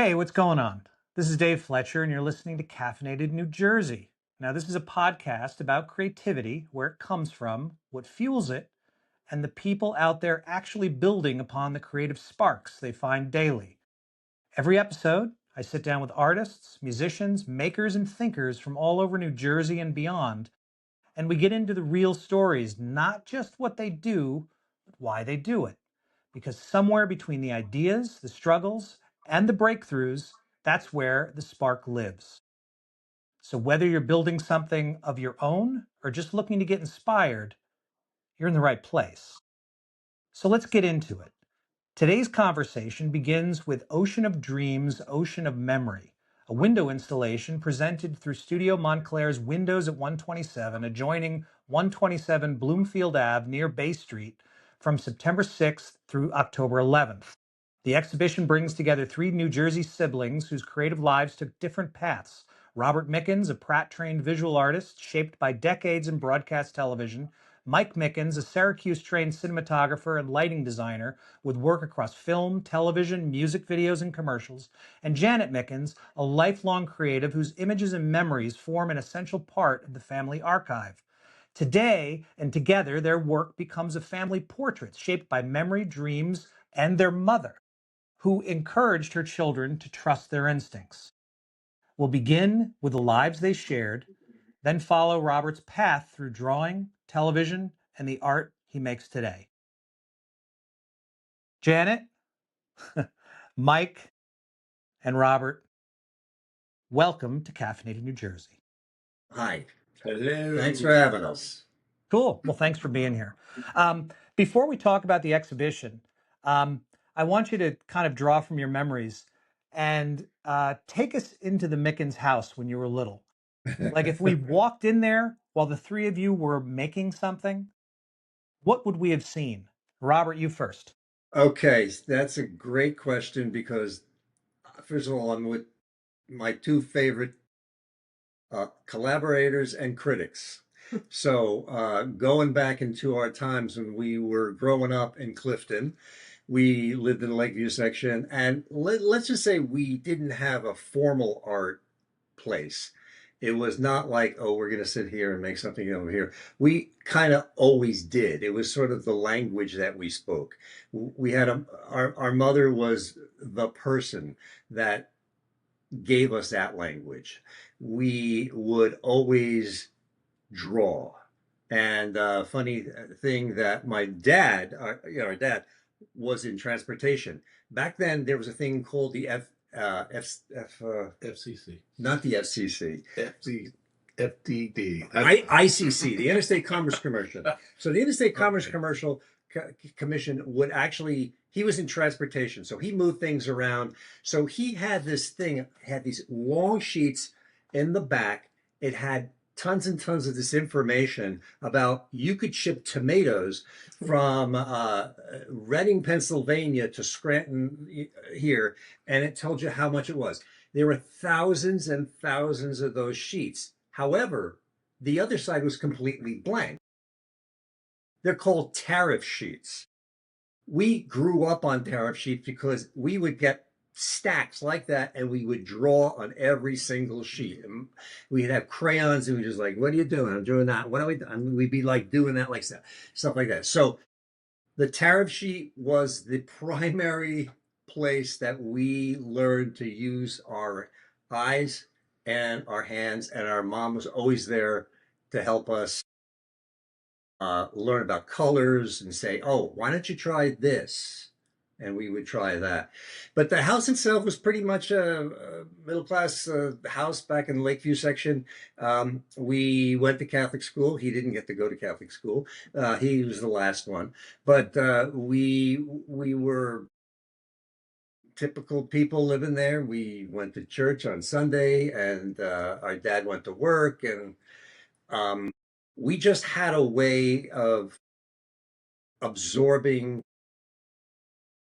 Hey, what's going on? This is Dave Fletcher, and you're listening to Caffeinated New Jersey. Now, this is a podcast about creativity, where it comes from, what fuels it, and the people out there actually building upon the creative sparks they find daily. Every episode, I sit down with artists, musicians, makers, and thinkers from all over New Jersey and beyond, and we get into the real stories, not just what they do, but why they do it. Because somewhere between the ideas, the struggles, and the breakthroughs, that's where the spark lives. So whether you're building something of your own or just looking to get inspired, you're in the right place. So let's get into it. Today's conversation begins with Ocean of Dreams, Ocean of Memory, a window installation presented through Studio Montclair's Windows at 127, adjoining 127 Bloomfield Ave near Bay Street, from September 6th through October 11th. The exhibition brings together three New Jersey siblings whose creative lives took different paths. Robert Mickens, a Pratt-trained visual artist shaped by decades in broadcast television, Mike Mickens, a Syracuse-trained cinematographer and lighting designer with work across film, television, music videos, and commercials, and Janet Mickens, a lifelong creative whose images and memories form an essential part of the family archive. Today and together, their work becomes a family portrait shaped by memory, dreams, and their mother, who encouraged her children to trust their instincts. We'll begin with the lives they shared, then follow Robert's path through drawing, television, and the art he makes today. Janet, Mike, and Robert, welcome to Caffeinated New Jersey. Hi. Hello. Thanks for having us. Cool. Well, thanks for being here. Before we talk about the exhibition, I want you to kind of draw from your memories and take us into the Mickens house when you were little. Like if we walked in there while the three of you were making something, what would we have seen? Robert, you first. Okay, that's a great question because, first of all, I'm with my two favorite collaborators and critics. So, going back into our times when we were growing up in Clifton, we lived in the Lakeview section, and let's just say we didn't have a formal art place. It was not like, oh, we're going to sit here and make something over here. We kind of always did. It was sort of the language that we spoke. We had our mother was the person that gave us that language. We would always draw. And funny thing that my dad, our dad, was in transportation. Back then, there was a thing called the FCC. Not the FCC. FDD. ICC, the Interstate Commerce Commission. So the Interstate Commerce Commercial Commission would actually, he was in transportation, so he moved things around. So he had this thing, had these long sheets in the back. It had tons and tons of this information about you could ship tomatoes from Reading, Pennsylvania to Scranton here, and it told you how much it was. There were thousands and thousands of those sheets. However, the other side was completely blank. They're called tariff sheets. We grew up on tariff sheets because we would get stacks like that and we would draw on every single sheet. And we'd have crayons and we just like, what are you doing? I'm doing that. What are we doing? And we'd be like doing that, like stuff like that. So the tariff sheet was the primary place that we learned to use our eyes and our hands, and our mom was always there to help us learn about colors and say, oh, why don't you try this? And we would try that. But the house itself was pretty much a middle-class house back in the Lakeview section. We went to Catholic school. He didn't get to go to Catholic school. He was the last one. But we were typical people living there. We went to church on Sunday, and our dad went to work, and we just had a way of absorbing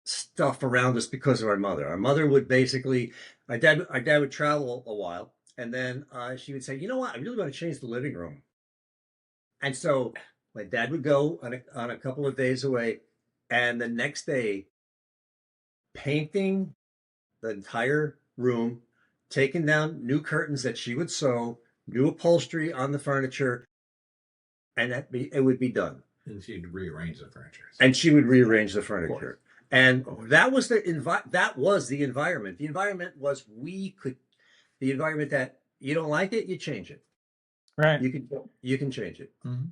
stuff around us because of our mother. Our mother would basically, our dad would travel a while, and then she would say, you know what, I really want to change the living room. And so my dad would go on a couple of days away, and the next day, painting the entire room, taking down new curtains that she would sew, new upholstery on the furniture, and it would be done. And she'd rearrange the furniture. And she would rearrange the furniture. And that was the environment. The environment was the environment that you don't like it, you change it. Right. You can change it. Mm-hmm.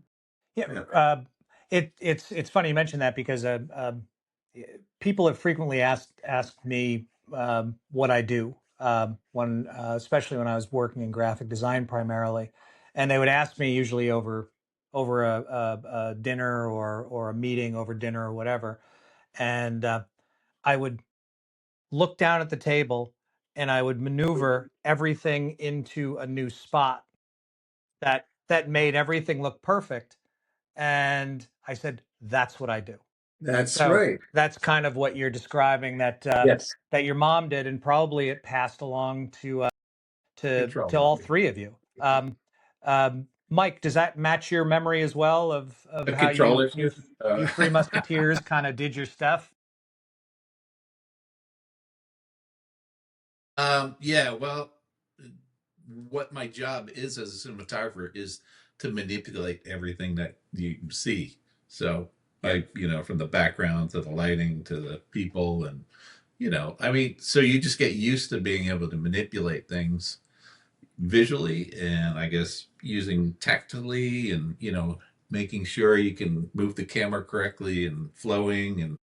Yeah. It's funny you mentioned that because people have frequently asked me what I do when especially when I was working in graphic design primarily, and they would ask me usually over a dinner or a meeting over dinner or whatever, and I would look down at the table and I would maneuver everything into a new spot that made everything look perfect. And I said, that's what I do. That's So right. that's kind of what you're describing that Yes. that your mom did, and probably it passed along to all three of you. Mike, does that match your memory as well of how you Three Musketeers kind of did your stuff? Yeah, well, what my job is as a cinematographer is to manipulate everything that you see. So, from the background to the lighting to the people, and I mean, so you just get used to being able to manipulate things visually, and I guess using tactily, and making sure you can move the camera correctly and flowing, and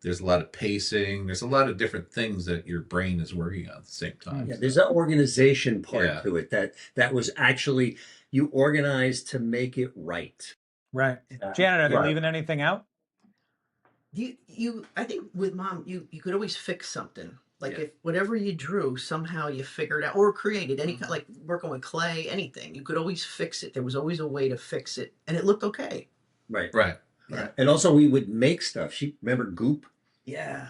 there's a lot of pacing. There's a lot of different things that your brain is working on at the same time. Yeah, there's an organization part to it that was actually you organized to make it right. Right. Janet, are they leaving anything out? I think with mom, you could always fix something. Like if whatever you drew, somehow you figured out or created any kind, like working with clay, anything, you could always fix it. There was always a way to fix it, and it looked okay. Right. Yeah. And also we would make stuff. Remember goop? Yeah.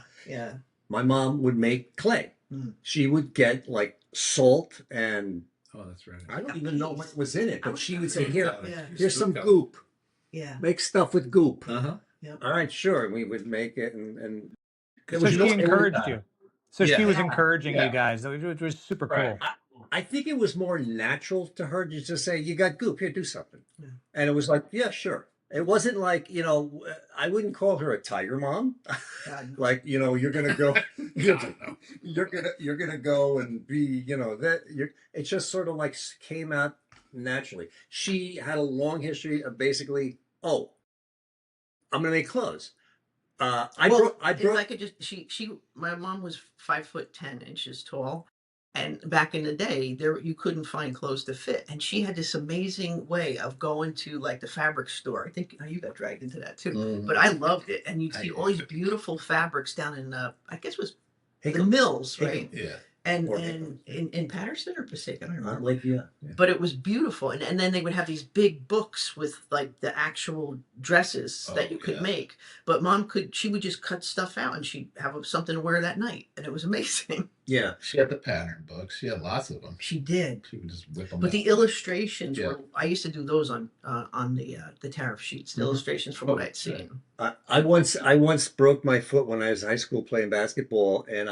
My mom would make clay. She would get like salt and that's right. I don't even know what was in it, but she would say, here's some Goop. goop. Yeah. Make stuff with goop. Yep. All right, sure. And we would make it and so she encouraged you. So she was encouraging you guys, which was super cool. I think it was more natural to her to just say, you got goop, here, do something. Yeah. And it was like, yeah, sure. It wasn't like, I wouldn't call her a tiger mom. Like, you're going to go, you're going to go and be, it just sort of like came out naturally. She had a long history of basically, I'm going to make clothes. My mom was 5'10" tall, and back in the day, you couldn't find clothes to fit, and she had this amazing way of going to like the fabric store. I think you got dragged into that too, but I loved it, and you'd see all these beautiful fabrics down in I guess it was the Mills, right? Yeah. And in Patterson or Passaic, I don't remember. Lakeview. Yeah. But it was beautiful, and then they would have these big books with like the actual dresses that you could make. But mom she would just cut stuff out, and she'd have something to wear that night, and it was amazing. Yeah, she had the pattern books. She had lots of them. She did. She would just whip them. But the illustrations were. I used to do those on the tariff sheets. The illustrations from what I'd seen. I once broke my foot when I was in high school playing basketball, and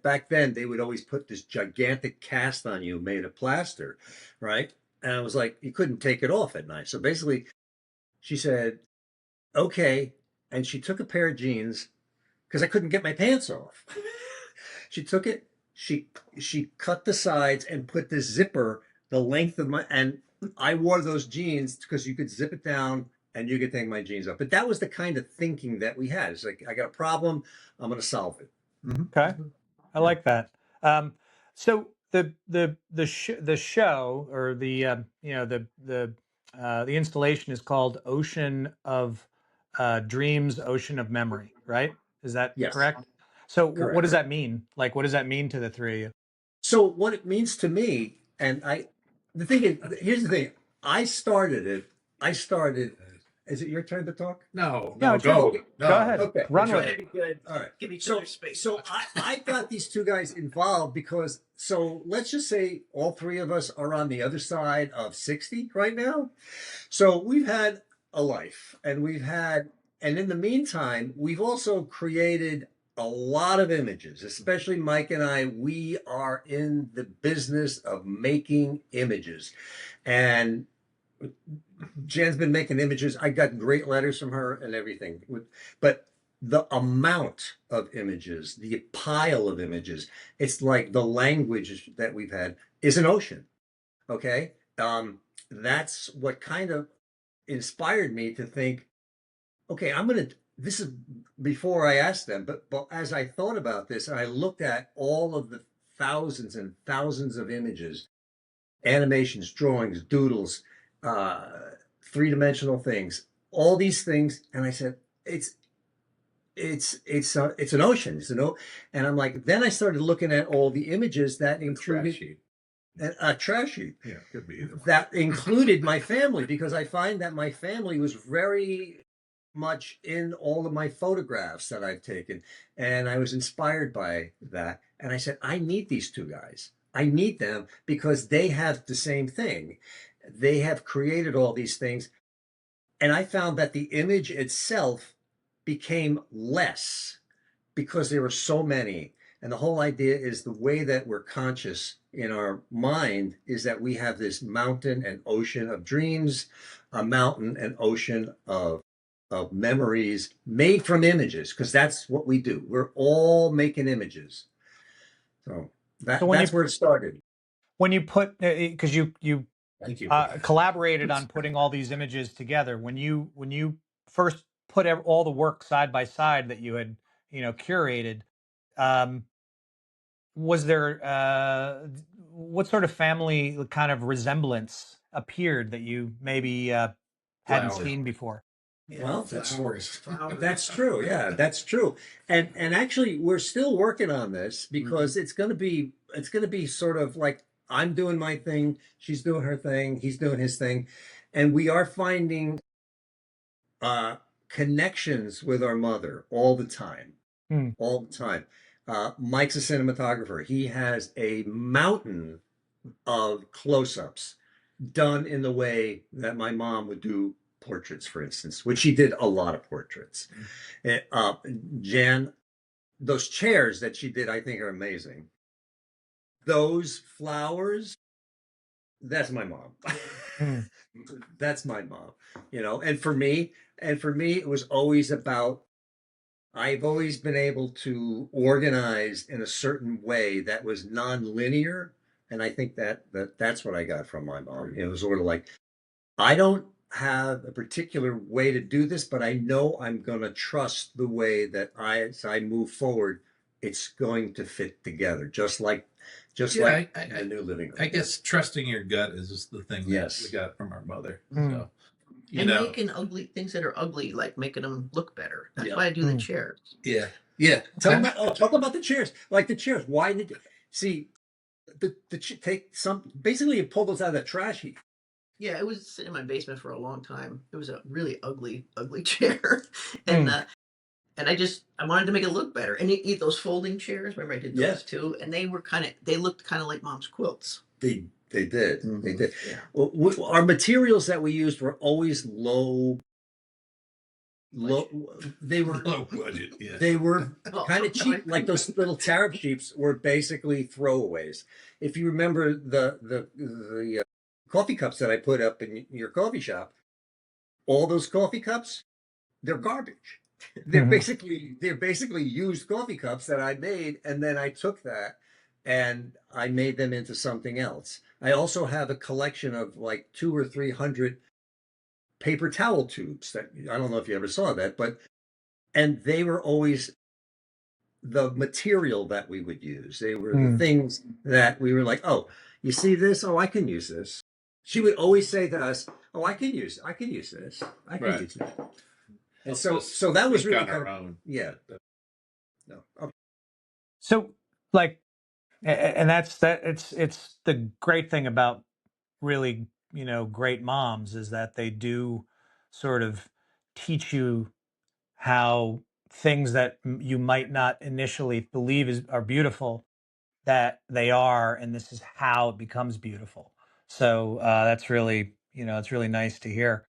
back then they would always put this gigantic cast on you made of plaster, right? And I was like, you couldn't take it off at night. So basically, she said, okay, and she took a pair of jeans because I couldn't get my pants off. She took it, she cut the sides and put the zipper the length of and I wore those jeans because you could zip it down and you could take my jeans off. But that was the kind of thinking that we had. It's like, I got a problem, I'm going to solve it. Okay, I like that. So the show or the installation is called Ocean of Dreams, Ocean of Memory, right? Is that correct? So Correct. What does that mean? Like, what does that mean to the three of you? So what it means to me, and the thing is, here's the thing. I started. Is it your turn to talk? No, go ahead. Okay. Run with it. Good. All right. Give each other space. So I got these two guys involved because, so let's just say all three of us are on the other side of 60 right now. So we've had a life, and in the meantime, we've also created a lot of images, especially Mike and I. We are in the business of making images. And Jan's been making images. I got great letters from her and everything. But the amount of images, the pile of images, it's like the language that we've had is an ocean. Okay. That's what kind of inspired me to think, okay, this is before I asked them, but as I thought about this and I looked at all of the thousands and thousands of images, animations, drawings, doodles, uh, three-dimensional things, all these things, and I said, it's an ocean, and I'm like, then I started looking at all the images that included a trash heap. Yeah, could be either one. That included my family, because I find that my family was very much in all of my photographs that I've taken, and I was inspired by that. And I said, I need these two guys. I need them because they have the same thing. They have created all these things. And I found that the image itself became less because there were so many. And the whole idea is the way that we're conscious in our mind is that we have this mountain and ocean of dreams, a mountain and ocean of memories made from images, because that's what we do. We're all making images. So that's where it started. When you put, because you Thank you. collaborated on putting all these images together, when you first put all the work side by side that you had curated, was there what sort of family kind of resemblance appeared that you maybe hadn't Flowers. seen before? Well, Flowers. that's true. Yeah, that's true. And actually, we're still working on this because it's going to be sort of like I'm doing my thing, she's doing her thing, he's doing his thing, and we are finding connections with our mother all the time. All the time. Mike's a cinematographer. He has a mountain of close-ups done in the way that my mom would do portraits, for instance, which she did a lot of portraits. Jan, those chairs that she did, I think, are amazing. Those flowers, that's my mom. That's my mom, and for me, it was always about, I've always been able to organize in a certain way that was non-linear. And I think that's what I got from my mom. It was sort of like, I don't have a particular way to do this, but I know I'm going to trust the way that as I move forward, it's going to fit together, just like the new living room. I guess trusting your gut is just the thing that we got from our mother. So, making ugly things that are ugly, like making them look better. That's why I do the chairs. Yeah. Talk about the chairs. Like the chairs. Why did see take some? Basically, you pull those out of the trash heap. Yeah, it was sitting in my basement for a long time. It was a really ugly chair, and I wanted to make it look better. And you eat those folding chairs. Remember, I did those too, and they looked kind of like Mom's quilts. They did. They did. Yeah. Well, our materials that we used were always low. They were low budget. Yeah. They were kind of cheap. Like those little tariff sheets were basically throwaways. If you remember the coffee cups that I put up in your coffee shop, all those coffee cups, they're garbage. They're basically used coffee cups that I made, and then I took that and I made them into something else. I also have a collection of like 200 or 300 paper towel tubes that I don't know if you ever saw that, and they were always the material that we would use. They were the things that we were like, oh, you see this? Oh, I can use this. She would always say to us, oh, I can use this. I can use that. And so that was really kind of, yeah. No. Okay. So like, and it's the great thing about really, great moms is that they do sort of teach you how things that you might not initially believe are beautiful, that they are, and this is how it becomes beautiful. So that's really, it's really nice to hear.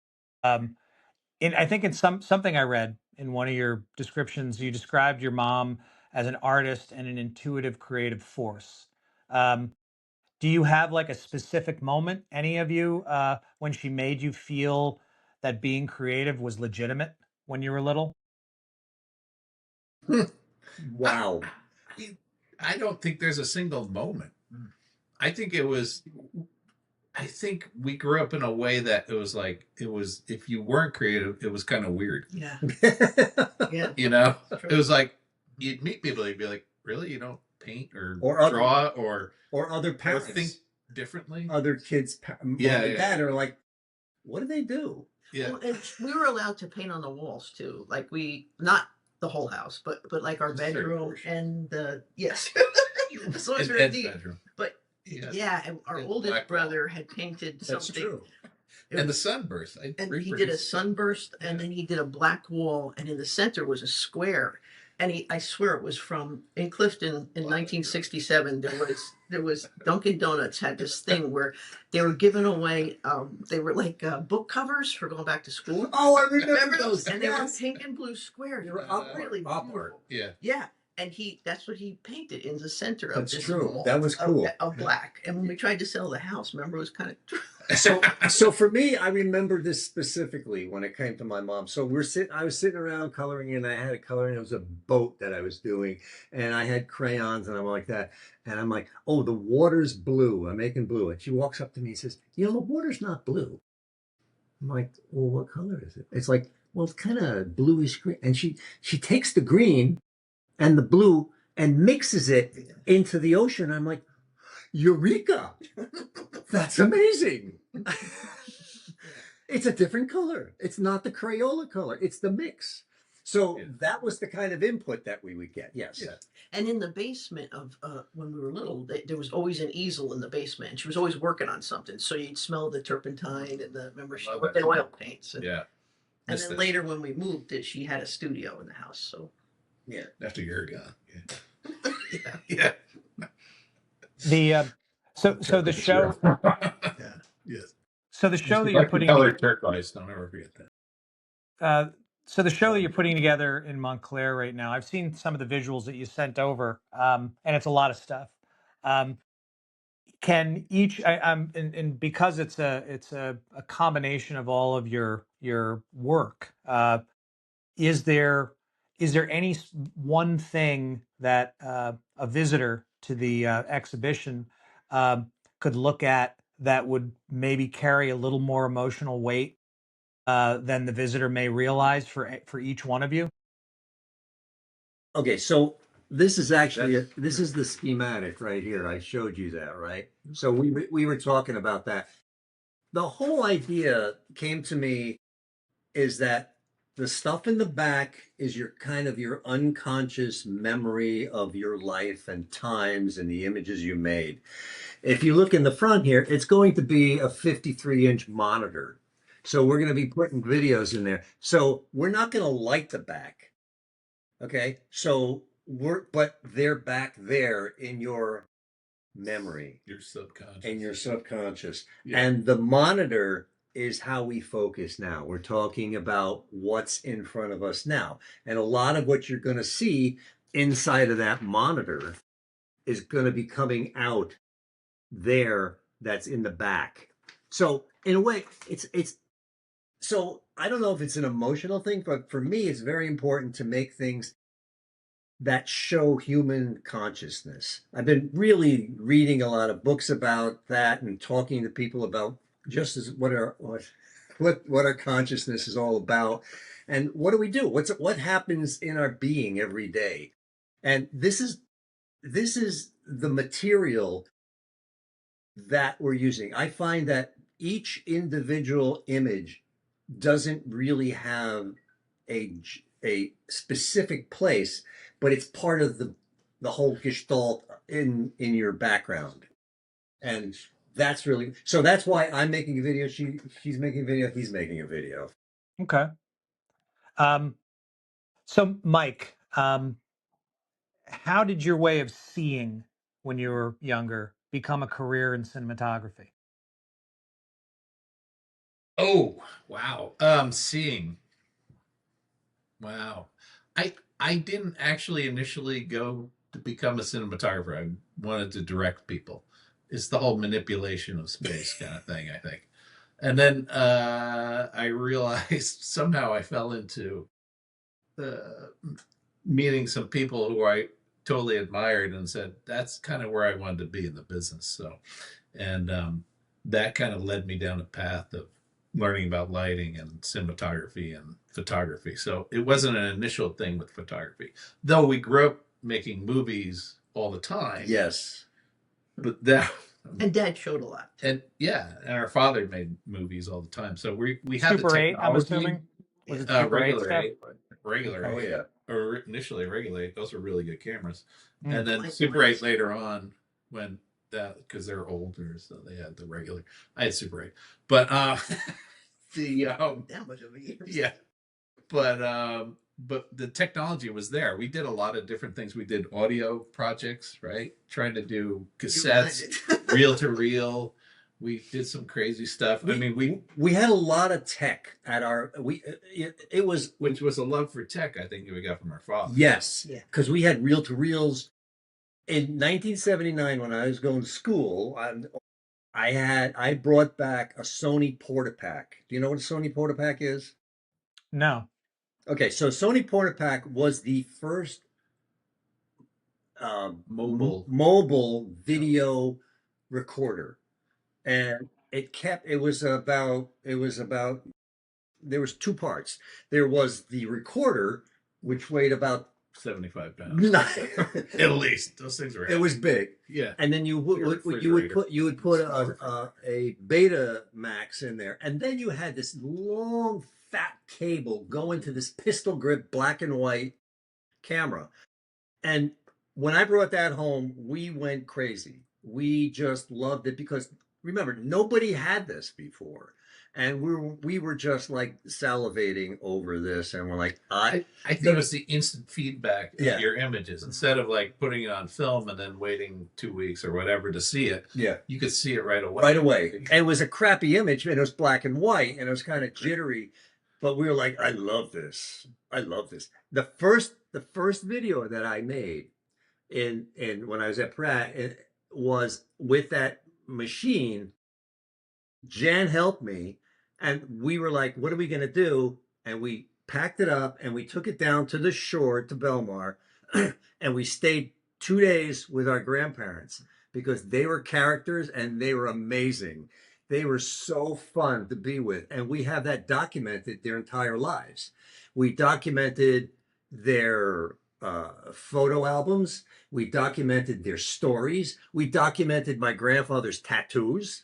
And I think it's something I read in one of your descriptions, you described your mom as an artist and an intuitive creative force. Do you have like a specific moment, any of you, when she made you feel that being creative was legitimate when you were little? Wow. I don't think there's a single moment. I think we grew up in a way that it was if you weren't creative, it was kind of weird. Yeah. Yeah. It was like you'd meet people, you'd be like, really? You don't paint or draw or other parents think differently? Other kids, mom and dad are like, what do they do? Yeah. Well, and we were allowed to paint on the walls too. Like not the whole house, but like our bedroom and yes. So it's very deep. Bedroom. But and our oldest brother had painted something. That's true. And the sunburst. And he did a sunburst, and then he did a black wall, and in the center was a square. And I swear it was in Clifton in 1967. There was Dunkin' Donuts had this thing where they were giving away. They were like book covers for going back to school. Oh, I remember those. And they were pink and blue squares. They were really upward. Yeah. Yeah. And that's what he painted in the center of this. That's true. Wall that was cool. Of black. And when we tried to sell the house, remember, it was kind of. So for me, I remember this specifically when it came to my mom. So I was sitting around coloring, and I had a coloring. It was a boat that I was doing, and I had crayons, and I'm like that, and I'm like, oh, the water's blue. I'm making blue, and she walks up to me and says, the water's not blue. I'm like, well, what color is it? It's like, well, it's kind of bluish green, and she takes the green and the blue and mixes it into the ocean. I'm like, Eureka! That's amazing. It's a different color. It's not the Crayola color. It's the mix. So that was the kind of input that we would get. Yes. Yeah. And in the basement of when we were little, there was always an easel in the basement. And she was always working on something. So you'd smell the turpentine and she worked in oil paints. And then later when we moved, she had a studio in the house. So after you're gone. Yeah. The so the show. Yes. So the show that you're putting color turquoise. Don't ever forget that. So the show that you're putting together in Montclair right now, I've seen some of the visuals that you sent over, and it's a lot of stuff. Can each, and because it's a combination of all of your work, is there any one thing that a visitor to the exhibition could look at that would maybe carry a little more emotional weight than the visitor may realize for each one of you? Okay, so this is actually this is the schematic right here. I showed you that, right? So we were talking about that. The whole idea came to me is that the stuff in the back is your kind of your unconscious memory of your life and times and the images you made. If you look in the front here, it's going to be a 53-inch monitor. So we're going to be putting videos in there. So we're not going to light the back. Okay. So but they're back there in your memory. Your subconscious. In your subconscious. Yeah. And the monitor is how we focus now. We're talking about what's in front of us now. And a lot of what you're going to see inside of that monitor is going to be coming out there that's in the back. So in a way, it's so I don't know if it's an emotional thing, but for me, it's very important to make things that show human consciousness. I've been really reading a lot of books about that and talking to people about just as what our consciousness is all about, and what do we do? What happens in our being every day? And this is the material that we're using. I find that each individual image doesn't really have a specific place, but it's part of the whole gestalt in your background. And that's really, so that's why I'm making a video. She's making a video. He's making a video. Okay. So Mike, how did your way of seeing when you were younger become a career in cinematography? Oh, wow. Seeing. Wow. I didn't actually initially go to become a cinematographer. I wanted to direct people. It's the whole manipulation of space kind of thing, I think. And then I realized somehow I fell into uh, meeting some people who I totally admired and said that's kind of where I wanted to be in the business. So, and that kind of led me down a path of learning about lighting and cinematography and photography. So it wasn't an initial thing with photography, though we grew up making movies all the time. Yes. But that And Dad showed a lot. and yeah, and our father made movies all the time. So we had the Super 8, I'm technology. assuming. Was it Super 8 Regular stuff? 8, regular Oh 8, yeah. or initially regular 8. Those were really good cameras, Mm. and then Like Super mine. 8 later on when that because they're older, so they had the regular. I had Super 8, but the That much of a year. yeah, but the technology was there. We did a lot of different things. We did audio projects, right? Trying to do cassettes, reel to reel. We did some crazy stuff. I mean, we had a lot of tech at our it was which was a love for tech. I think we got from our father. yes, Yeah. because we had reel to reels in 1979 when I was going to school. I brought back a Sony Portapack. Do you know what a Sony Portapack is? No. Okay, so Sony Portapack was the first mobile video recorder, and it was about there was two parts. There was the recorder, which weighed about 75 pounds. At least those things were. It was big. Yeah. And then you would put a Beta Max in there, and then you had this long fat cable going to this pistol grip black and white camera. And when I brought that home, we went crazy. We just loved it because remember, nobody had this before. And we were just like salivating over this, and we're like, I think it was the instant feedback of Yeah. your images instead of like putting it on film and then waiting 2 weeks or whatever to see it. Yeah. You could see it right away. Right away. And it was a crappy image, and it was black and white, and it was kind of jittery. But we were like, I love this. I love this. The first video that I made in when I was at Pratt was with that machine. Jan helped me, and we were like, what are we going to do? And we packed it up and we took it down to the shore to Belmar, and we stayed 2 days with our grandparents because they were characters and they were amazing. They were so fun to be with, and we have that documented their entire lives. We documented their photo albums. We documented their stories. We documented my grandfather's tattoos.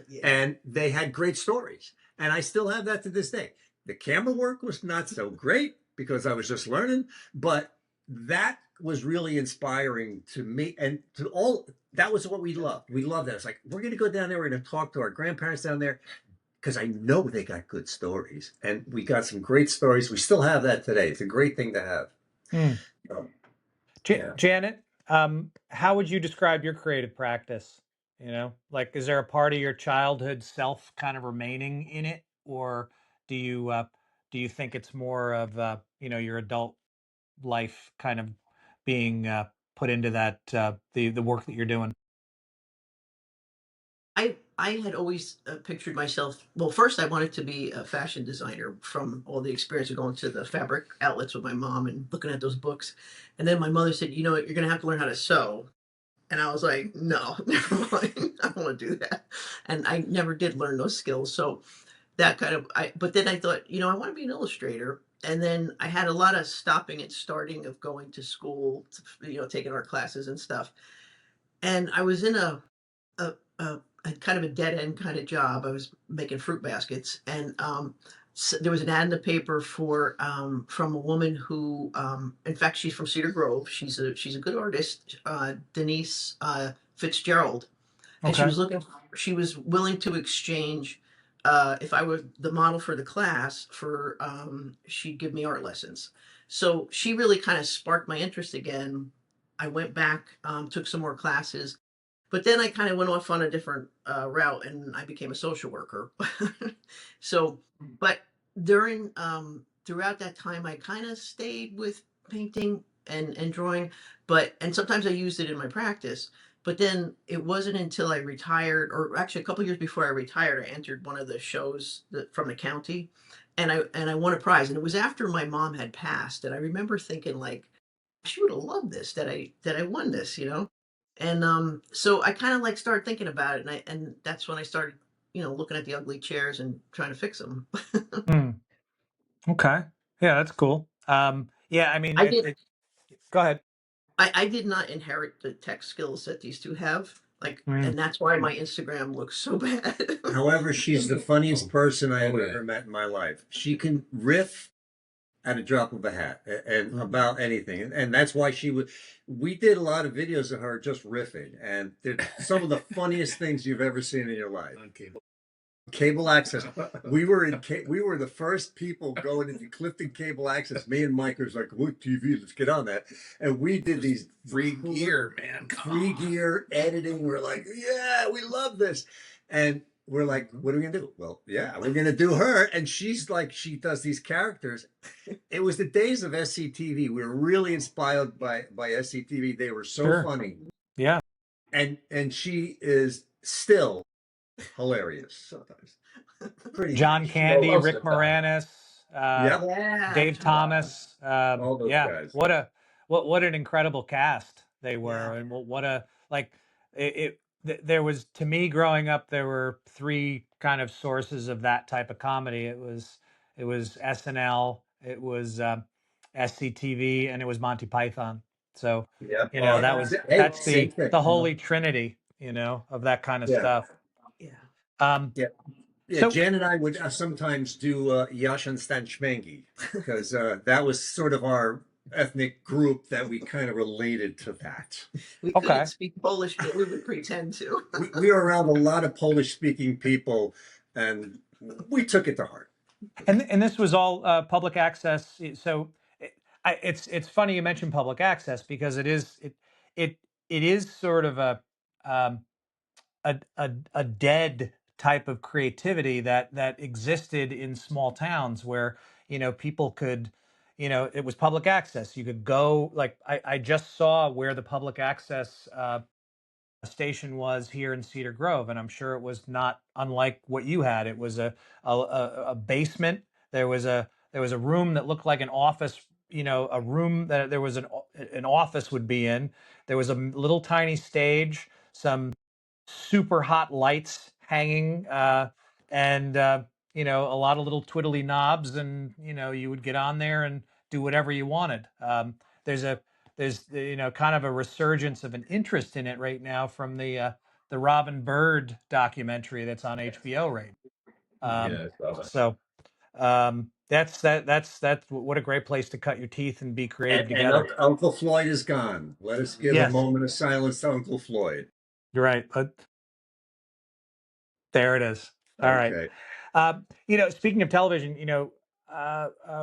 Yeah. And they had great stories. And I still have that to this day. The camera work was not so great because I was just learning, but that was really inspiring to me and to all. That was what we loved. We loved that. It's like, we're going to go down there. We're going to talk to our grandparents down there because I know they got good stories. And we got some great stories. We still have that today. It's a great thing to have. Yeah. Janet, how would you describe your creative practice? You know, like, is there a part of your childhood self kind of remaining in it, or do you think it's more of your adult life kind of being put into that the work that you're doing? I had always pictured myself. Well, first I wanted to be a fashion designer from all the experience of going to the fabric outlets with my mom and looking at those books. And then my mother said, "You know what? You're going to have to learn how to sew." And I was like, "No, never mind. I don't want to do that." And I never did learn those skills. So that kind of but then I thought, I want to be an illustrator. And then I had a lot of stopping and starting of going to school, taking art classes and stuff. And I was in a kind of a dead end kind of job. I was making fruit baskets, and so there was an ad in the paper for from a woman who, in fact, she's from Cedar Grove. She's a good artist, Denise Fitzgerald, and she Okay. was looking. She was willing to exchange. If I were the model for the class, she'd give me art lessons. So she really kind of sparked my interest again. I went back, took some more classes, but then I kind of went off on a different route and I became a social worker. So, but during throughout that time, I kind of stayed with painting and drawing, and sometimes I used it in my practice. But then it wasn't until I retired, or actually a couple years before I retired, I entered one of the shows from the county, and I won a prize. And it was after my mom had passed, and I remember thinking like, she would have loved this that I won this, you know. And so I kind of like started thinking about it, and that's when I started, looking at the ugly chairs and trying to fix them. Hmm. Okay. Yeah, that's cool. Yeah, I mean, I did. go ahead. I did not inherit the tech skills that these two have. Like, Mm. and that's why my Instagram looks so bad. However, she's the funniest person I have ever met in my life. She can riff at a drop of a hat and about anything, and that's why we did a lot of videos of her just riffing, and they're some of the funniest things you've ever seen in your life. On Cable access. We were the first people going into Clifton cable access. Me and Mike was like, "What TV? Let's get on that." And we did these free gear, man. free gear editing. We're like, "Yeah, we love this," and we're like, "What are we gonna do?" Well, yeah, we're gonna do her, and she's like, she does these characters. It was the days of SCTV. We were really inspired by SCTV. They were so Sure. funny, Yeah. and she is still hilarious sometimes. Pretty John nice. Candy, Most Rick of the time. Moranis, Yep, Yeah. Dave Thomas. all those Yeah, guys. what an incredible cast they were, Yeah. and what a like there was, to me growing up, there were three kind of sources of that type of comedy. It was SNL, it was SCTV, and it was Monty Python. So Yep. that Yeah. was Hey, that's same the thing. the holy trinity, of that kind of Yeah, stuff. Yeah. Um, yeah, yeah. so Jan and I would sometimes do Yashin Stan Shmengi because that was sort of our ethnic group that we kind of related to that. We couldn't okay. speak Polish, but we would pretend to. We were around a lot of Polish speaking people, and we took it to heart. And this was all public access. So it's funny you mentioned public access, because it it is sort of um, a dead type of creativity that existed in small towns where people could, it was public access. You could go, like I just saw where the public access station was here in Cedar Grove, and I'm sure it was not unlike what you had. It was a basement. There was a room that looked like an office. A room that there was an office would be in. There was a little tiny stage, some super hot lights hanging, and a lot of little twiddly knobs, and you would get on there and do whatever you wanted. There's a there's kind of a resurgence of an interest in it right now from the Robin Bird documentary that's on HBO right now. Yeah, I saw that. So that's what a great place to cut your teeth and be creative And together. Uncle Floyd is gone. Let us give a Yes, moment of silence to Uncle Floyd. you're right. But there it is. All right. Okay. Speaking of television,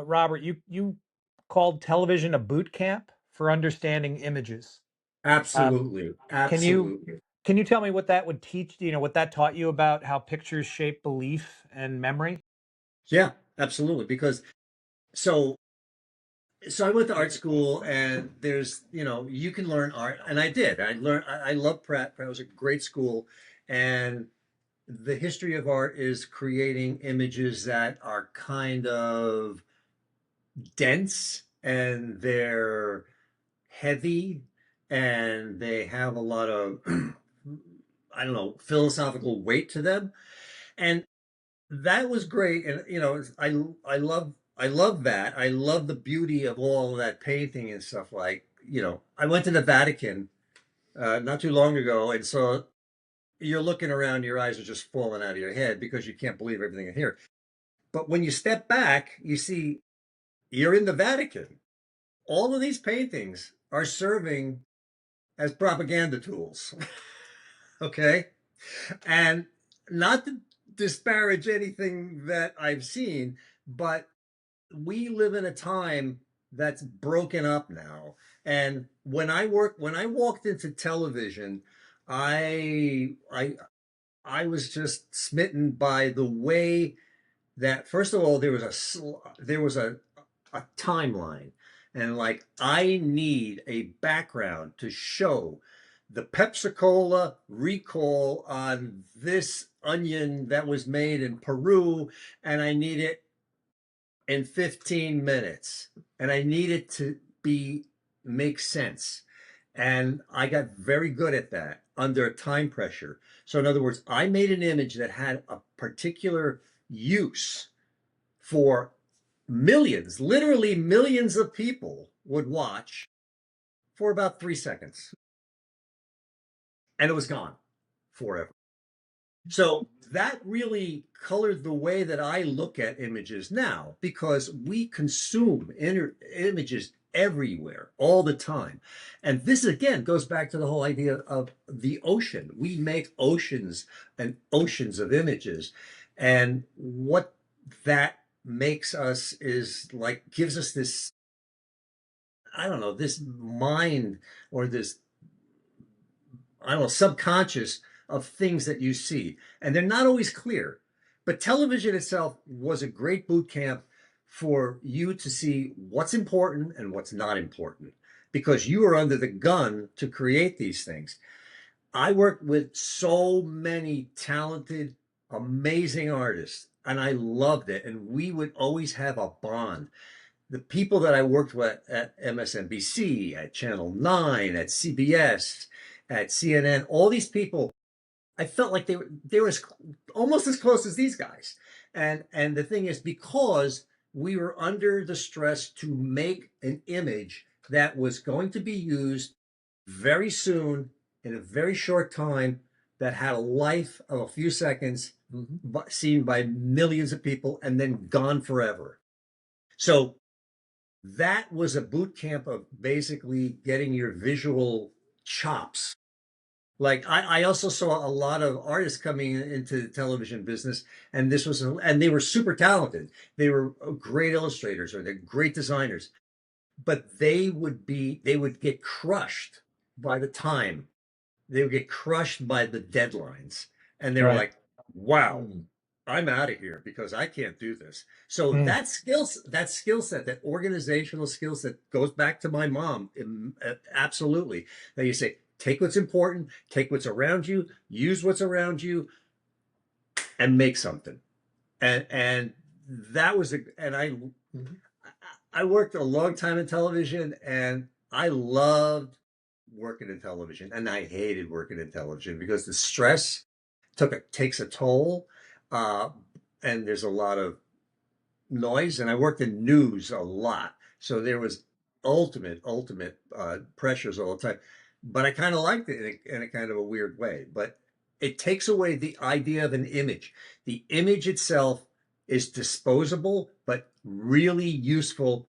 Robert, you called television a boot camp for understanding images. Um, Absolutely. can you Absolutely. can you tell me what that would teach? What that taught you about how pictures shape belief and memory? Yeah, absolutely. Because so I went to art school, and there's you can learn art, and I did. I love Pratt. Pratt was a great school, and the history of art is creating images that are kind of dense, and they're heavy, and they have a lot of I don't know, philosophical weight to them. And that was great. And I love that. I love the beauty of all of that painting and stuff. Like, I went to the Vatican not too long ago, and so you're looking around, your eyes are just falling out of your head because you can't believe everything in here. But when you step back, you see you're in the Vatican. All of these paintings are serving as propaganda tools. Okay. And not to disparage anything that I've seen, but we live in a time that's broken up now. And when I walked into television, I was just smitten by the way that, first of all, there was a timeline. And like, I need a background to show the Pepsi-Cola recall on this onion that was made in Peru, and I need it in 15 minutes. And I need it to make sense. And I got very good at that under time pressure. So in other words, I made an image that had a particular use for millions, literally millions of people would watch for about 3 seconds. And it was gone forever. So that really colored the way that I look at images now, because we consume images everywhere all the time. And this again goes back to the whole idea of the ocean. We make oceans and oceans of images. And what that makes us is like, gives us this, I don't know, this mind, or this, I don't know, subconscious of things that you see. And they're not always clear. But television itself was a great boot camp for you to see what's important and what's not important, because you are under the gun to create these things. I worked with so many talented, amazing artists, and I loved it. And we would always have a bond. The people that I worked with at MSNBC, at Channel 9, at CBS, at CNN, all these people, I felt like they were almost as close as these guys. And the thing is, because we were under the stress to make an image that was going to be used very soon in a very short time, that had a life of a few seconds, seen by millions of people, and then gone forever. So that was a boot camp of basically getting your visual chops. Like, I also saw a lot of artists coming into the television business, and and they were super talented. They were great illustrators, or they're great designers, but they would get crushed by the time. They would get crushed by the deadlines, and they were Right. like, "Wow, I'm out of here because I can't do this." So that skill set, that organizational skill set, goes back to my mom. Absolutely. That you say, take what's important, take what's around you, use what's around you, and make something. And that was and I worked a long time in television, and I loved working in television, and I hated working in television because the stress takes a toll, uh, and there's a lot of noise. And I worked in news a lot, so there was ultimate pressures all the time. But I kind of liked it in a kind of a weird way. But it takes away the idea of an image. The image itself is disposable, but really useful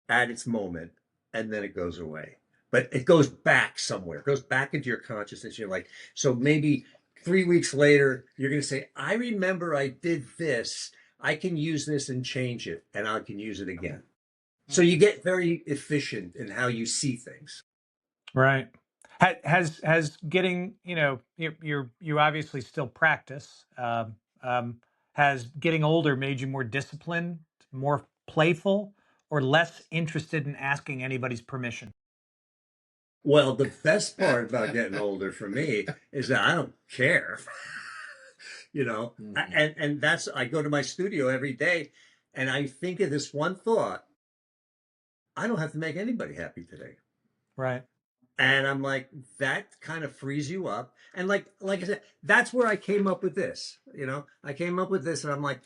at its moment, and then it goes away. But it goes back somewhere. It goes back into your consciousness. You're like, so maybe 3 weeks later, you're going to say, I remember I did this. I can use this and change it, and I can use it again. So you get very efficient in how you see things. Right. Has getting, you obviously still practice. Has getting older made you more disciplined, more playful, or less interested in asking anybody's permission? Well, the best part about getting older for me is that I don't care. And that's, I go to my studio every day, and I think of this one thought: I don't have to make anybody happy today. Right. And I'm like, that kind of frees you up. And like I said, that's where I came up with this. I came up with this, and I'm like,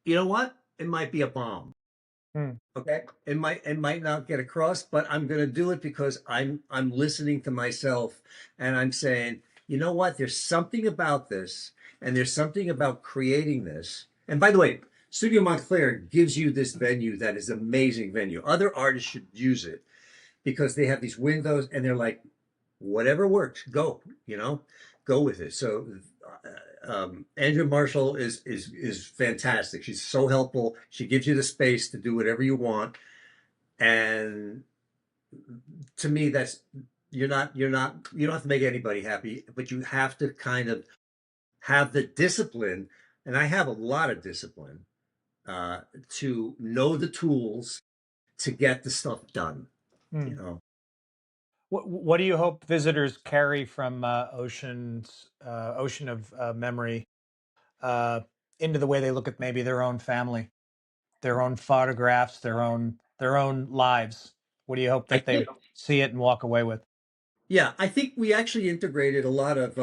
you know what? It might be a bomb. Okay. It might not get across, but I'm gonna do it because I'm listening to myself, and I'm saying, you know what? There's something about this, and there's something about creating this. And by the way, Studio Montclair gives you this venue that is amazing venue. Other artists should use it, because they have these windows, and they're like, whatever works, go with it. So Andrea Marshall is fantastic. She's so helpful. She gives you the space to do whatever you want. And to me, that's, you don't have to make anybody happy, but you have to kind of have the discipline. And I have a lot of discipline to know the tools to get the stuff done. You know, What do you hope visitors carry from Ocean of Memory uh, into the way they look at maybe their own family, their own photographs, their own lives? What do you hope I that they think see it and walk away with? Yeah, I think we actually integrated a lot of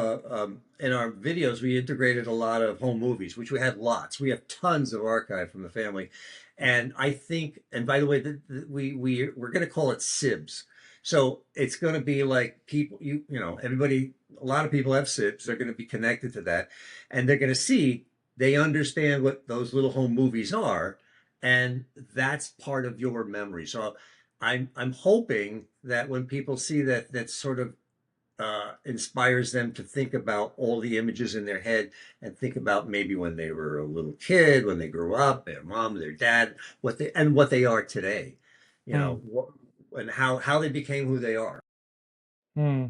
in our videos. We integrated a lot of home movies, which we had lots. We have tons of archive from the family, and I think. And by the way, we're going to call it SIBs. So it's going to be like people, you know, everybody. A lot of people have SIBs. They're going to be connected to that, and they're going to see. They understand what those little home movies are, and that's part of your memory. So I'm hoping that when people see that, that sort of inspires them to think about all the images in their head and think about maybe when they were a little kid, when they grew up, their mom, their dad, what they are today, you Hmm. know, and how they became who they are. Hmm.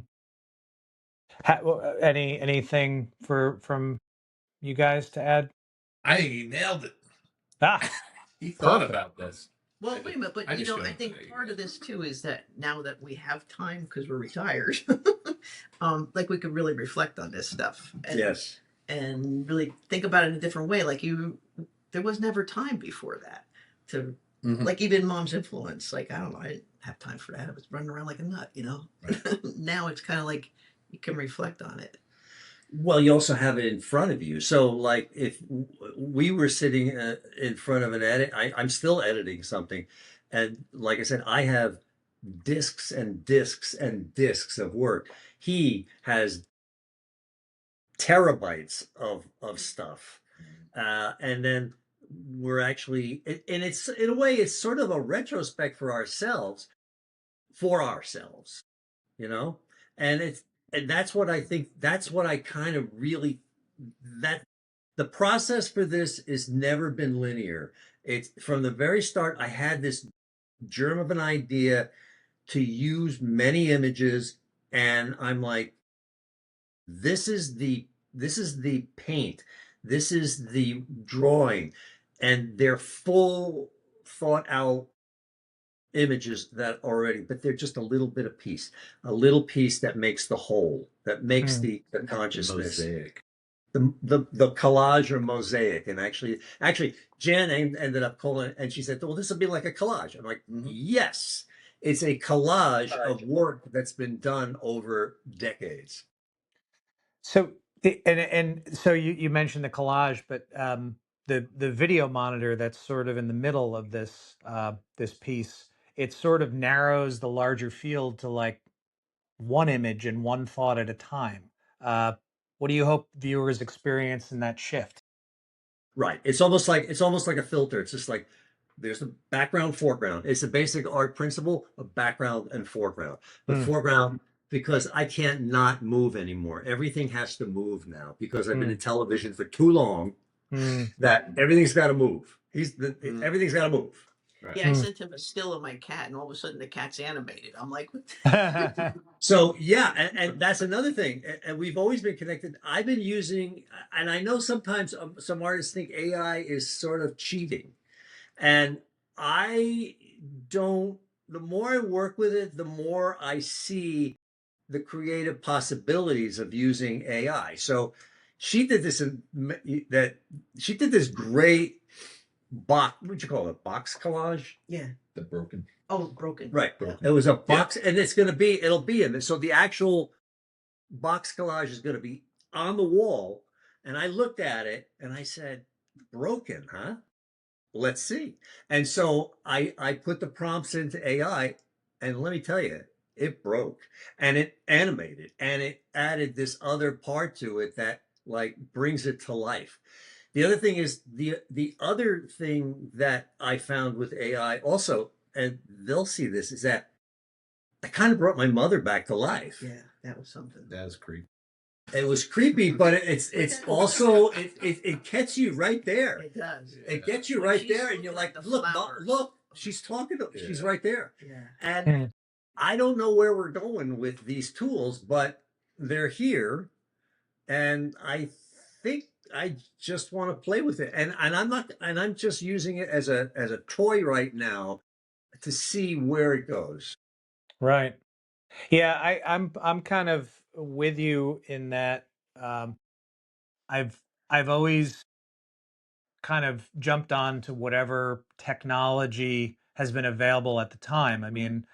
Anything from you guys to add? I think he nailed it. Ah, He thought perfect. about this. Well, wait a minute, but I just I showed think him. part of this too is that now that we have time because we're retired, like we could really reflect on this stuff Yes. and really think about it in a different way. Like there was never time before that to, Mhm. like even mom's influence. Like I don't know, I didn't have time for that. I was running around like a nut, you know. Right. Now it's kind of like you can reflect on it. Well, you also have it in front of you. So, like, if we were sitting in front of an edit, I'm still editing something. And like I said, I have discs and discs and discs of work. He has terabytes of stuff. And then we're actually, and it's in a way, it's sort of a retrospect for ourselves, you know? And and that's what I think, that's what I kind of really, that the process for this has never been linear. It's from the very start, I had this germ of an idea to use many images, and I'm like, this is the paint, this is the drawing, and they're full thought out images that already, but they're just a little piece that makes the whole, that makes Hmm. the consciousness, Mosaic. the collage or mosaic. And actually Jan ended up calling it, and she said, well, this will be like a collage. I'm like, yes, it's a collage of work that's been done over decades. So and so you mentioned the collage, but the video monitor that's sort of in the middle of this piece, it sort of narrows the larger field to like one image and one thought at a time. Uh, what do you hope viewers experience in that shift? Right. It's almost like a filter. It's just like there's the background, foreground. It's the basic art principle of background and foreground. But Hmm. foreground, because I can't not move anymore. Everything has to move now because I've been Hmm. in television for too long Hmm. that everything's got to move. Everything's got to move. Right. Yeah, I sent him a still of my cat, and all of a sudden the cat's animated. I'm like, what? So yeah, and that's another thing. And we've always been connected. I've been using, and I know sometimes some artists think AI is sort of cheating. And I don't, the more I work with it, the more I see the creative possibilities of using AI. So she did this she did this great box, what'd you call it? Box collage? Yeah. The broken. Oh, broken. Right. Broken. It was a box, and it'll be in this. So the actual box collage is going to be on the wall. And I looked at it and I said, broken, huh? Let's see. And so I put the prompts into AI, and let me tell you, it broke, and it animated, and it added this other part to it that like brings it to life. The other thing is the other thing that I found with AI also, and they'll see this, is that I kind of brought my mother back to life. Yeah, that was something. That's creepy. It was creepy, but it's also it gets you right there. It does. It gets you When right she's there, and you're looking at like, the look, flowers. look, she's talking to, she's right there. Yeah. And Hmm. I don't know where we're going with these tools, but they're here, and I think I just want to play with it, and I'm just using it as a toy right now to see where it goes. Right. Yeah, I'm kind of with you in that um, I've I've always kind of jumped on to whatever technology has been available at the time. I mean,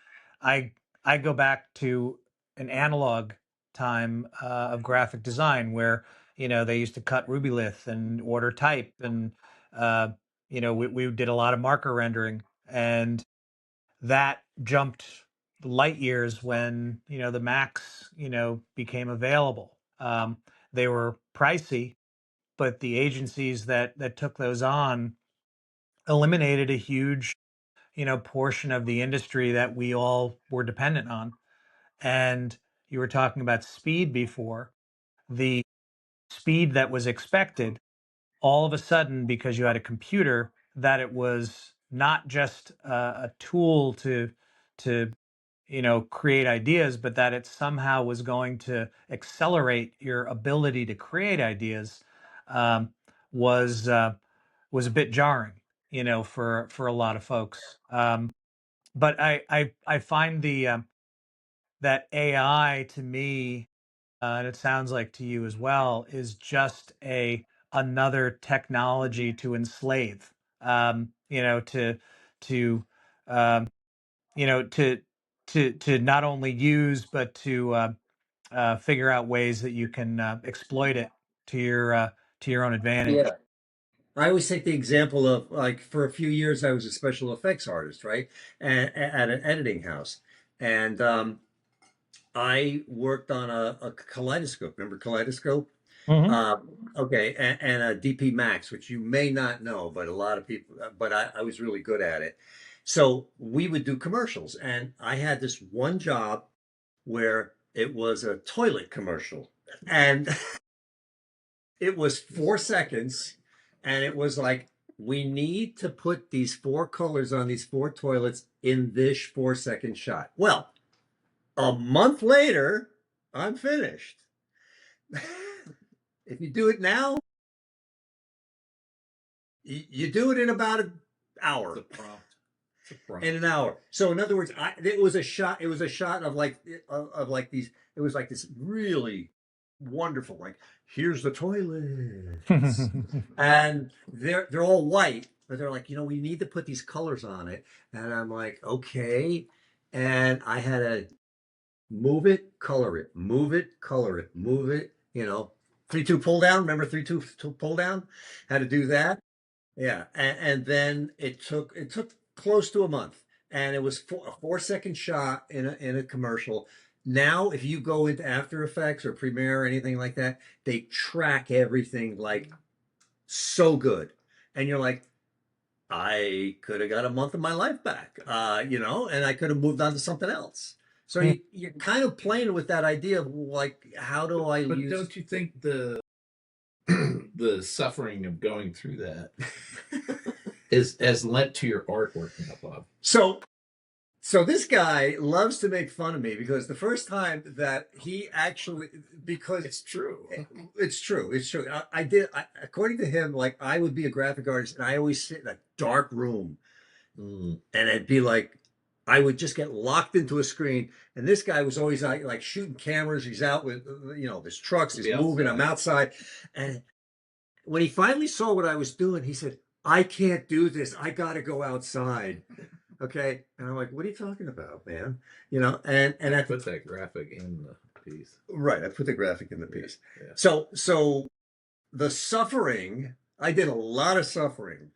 I I go back to an analog time of graphic design where they used to cut rubylith and order type, and uh, we did a lot of marker rendering, and that jumped light years when the Macs became available. They were pricey, but the agencies that took those on eliminated a huge portion of the industry that we all were dependent on. And you were talking about speed before. The speed that was expected, all of a sudden, because you had a computer, that it was not just a tool to create ideas, but that it somehow was going to accelerate your ability to create ideas, um, was was a bit jarring, for a lot of folks. But I find that AI, to me, and it sounds like to you as well, is just another technology to enslave. To um, you know to to not only use, but to figure out ways that you can exploit it to your own advantage. Yeah. I always take the example of, like, for a few years I was a special effects artist, right? At an editing house. And I worked on a kaleidoscope. Remember kaleidoscope? Hmm. Okay, and a DP Max, which you may not know, but a lot of people, but I was really good at it. So we would do commercials, and I had this one job where it was a toilet commercial, and it was 4 seconds, and it was like, we need to put these four colors on these four toilets in this 4 second shot. Well, a month later, I'm finished. If you do it now, you do it in about an hour. The prompt. In an hour. So in other words, it was a shot. It was a shot of like these. It was like this really wonderful. Like, here's the toilets, and they're all white, but they're like, we need to put these colors on it. And I'm like, okay. And I had to move it, color it, move it, color it, move it. 3-2 pull down. Remember 3-2 pull down? Had to do that. Yeah, and then it took close to a month, and it was a 4 second shot in a commercial. Now, if you go into After Effects or Premiere or anything like that, they track everything like so good, and you're like, I could have got a month of my life back, and I could have moved on to something else. So you're kind of playing with that idea of, like, how do I But use? don't you think the the suffering of going through that has led to your artwork now, Bob? So this guy loves to make fun of me because the first time that he actually, because It's true. it's true, it's true. According to him, like, I would be a graphic artist, and I always sit in a dark room, and it'd be like, I would just get locked into a screen. And this guy was always like shooting cameras. He's out with, his trucks, he's moving, I'm outside. And when he finally saw what I was doing, he said, I can't do this. I got to go outside. Okay. And I'm like, what are you talking about, man? And I I put that graphic in the piece. Right. I put the graphic in the piece. Yeah. So the suffering, I did a lot of suffering,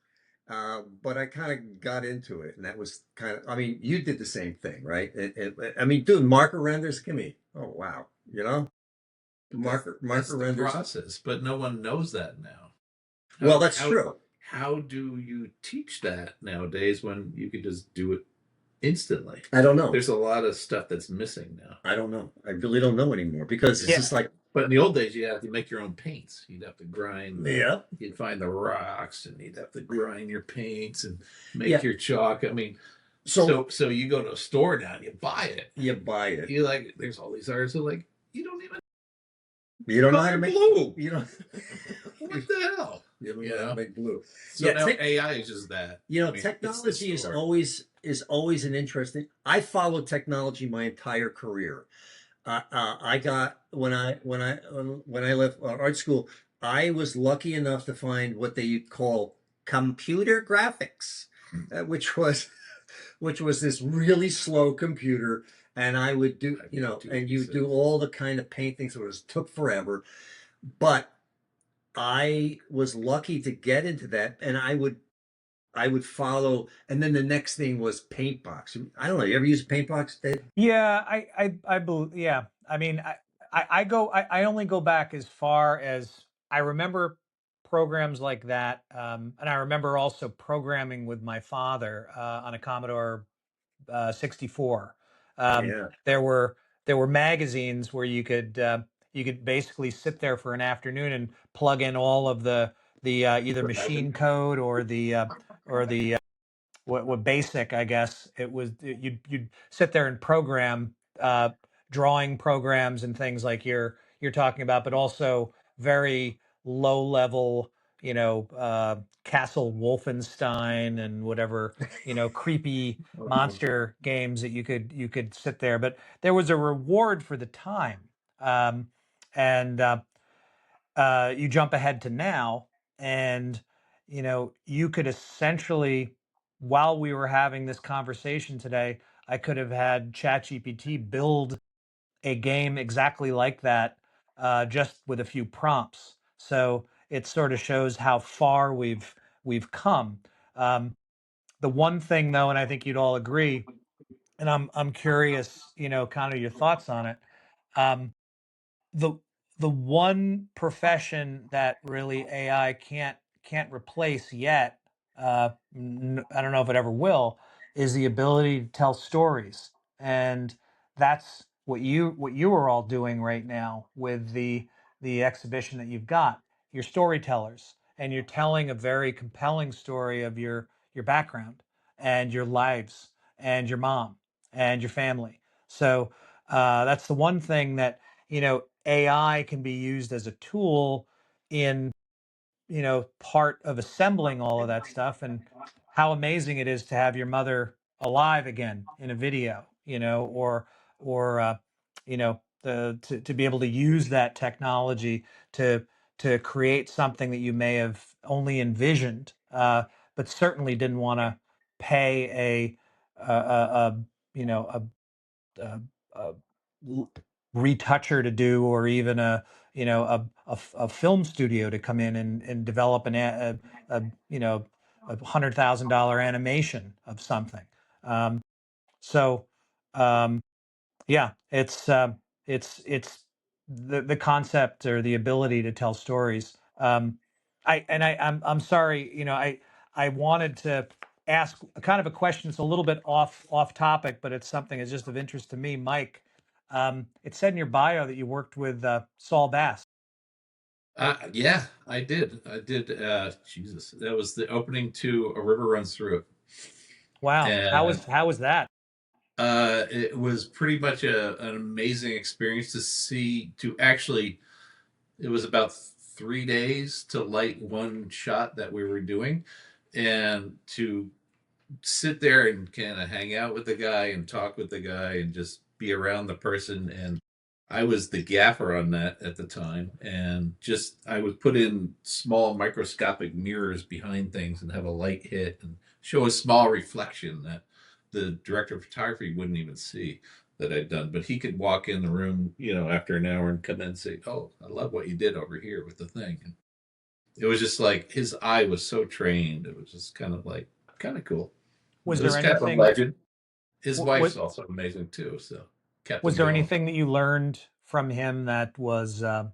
but I kind of got into it. And that was kind of, I mean, you did the same thing, right? I mean, doing marker renders, give me, oh, wow. Marker That's the renders. process, but no one knows that now. Well, that's true. How do you teach that nowadays when you could just do it instantly? I don't know. There's a lot of stuff that's missing now. I don't know. I really don't know anymore because it's just like. But in the old days, you had to make your own paints. You'd have to grind. Yeah. You'd find the rocks, and you'd have to grind your paints and make your chalk. I mean, so you go to a store now and you buy it. You buy it. You like. There's all these artists who like. You don't even You don't know how to Color make blue. You don't. What the hell? You don't You know how know? to make blue. So Yeah, now AI is just that. You know, I mean, it's the technology is story. always an interesting. I followed technology my entire career. I got when I left art school, I was lucky enough to find what they call computer graphics, which was this really slow computer, and I would do I've you got know, two and you pieces. do all the kind of paintings. It was took forever, but I was lucky to get into that, and I would follow, and then the next thing was Paintbox. I don't know. You ever use Paintbox, Dave? Yeah, I believe. Yeah, I mean, I only go back as far as I remember programs like that, and I remember also programming with my father on a Commodore 64. Yeah. There were magazines where you could basically sit there for an afternoon and plug in all of the either machine code or the what basic, I guess it was. You'd sit there and program drawing programs and things like you're talking about, but also very low level, Castle Wolfenstein and whatever, creepy monster games that you could sit there. But there was a reward for the time, and you jump ahead to now, and you could essentially, while we were having this conversation today, I could have had ChatGPT build a game exactly like that, just with a few prompts. So it sort of shows how far we've come. The one thing, though, and I think you'd all agree, and I'm curious, kind of your thoughts on it. Um, the the one profession that really AI can't replace yet, I don't know if it ever will, is the ability to tell stories, and that's what you are all doing right now with the exhibition that you've got. You're storytellers, and you're telling a very compelling story of your background and your lives and your mom and your family. So that's the one thing that AI can be used as a tool in, part of assembling all of that stuff. And how amazing it is to have your mother alive again in a video, or to be able to use that technology to create something that you may have only envisioned, but certainly didn't want to pay a you know a, a retoucher to do, or even a film studio to come in and develop a $100,000 animation of something. So yeah, it's the concept or the ability to tell stories. I'm sorry, I wanted to ask kind of a question that's a little bit off topic, but it's something that's just of interest to me. Mike, it said in your bio that you worked with Saul Bass. Yeah, I did. I did. Jesus, that was the opening to A River Runs Through It. Wow, And how was that? it was pretty much an amazing experience to see, to actually, it was about 3 days to light one shot that we were doing, and to sit there and kind of hang out with the guy and talk with the guy and just be around the person. And I was the gaffer on that at the time, and just I would put in small microscopic mirrors behind things and have a light hit and show a small reflection that the director of photography wouldn't even see that I'd done. But he could walk in the room, after an hour and come in and say, "Oh, I love what you did over here with the thing." And it was just like his eye was so trained. It was just kind of like kind of cool. Was It there was kind of a anything? legend. His What wife's also amazing too, so kept Was him there going. anything that you learned from him that was that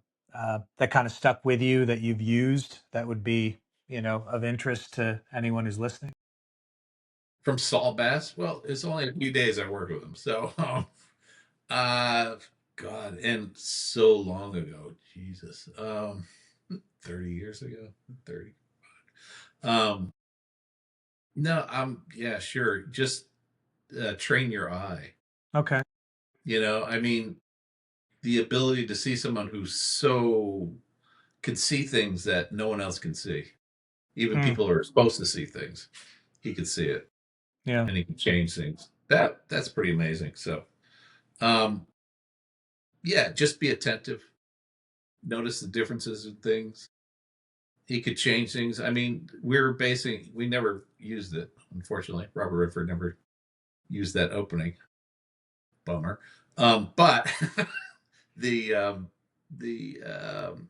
kind of stuck with you that you've used that would be, of interest to anyone who's listening? From Saul Bass, well, it's only a few days I worked with him, so uh, God, and so long ago, Jesus, 30 years ago, 30. Um, no, yeah, sure, just train your eye. Okay. I mean, the ability to see someone who could see things that no one else can see. Even people who are supposed to see things, he could see it. Yeah. And he can change things. That's pretty amazing. So, yeah, just be attentive. Notice the differences in things. He could change things. I mean, we never used it, unfortunately. Robert Redford never used that opening. Bummer. But the the um,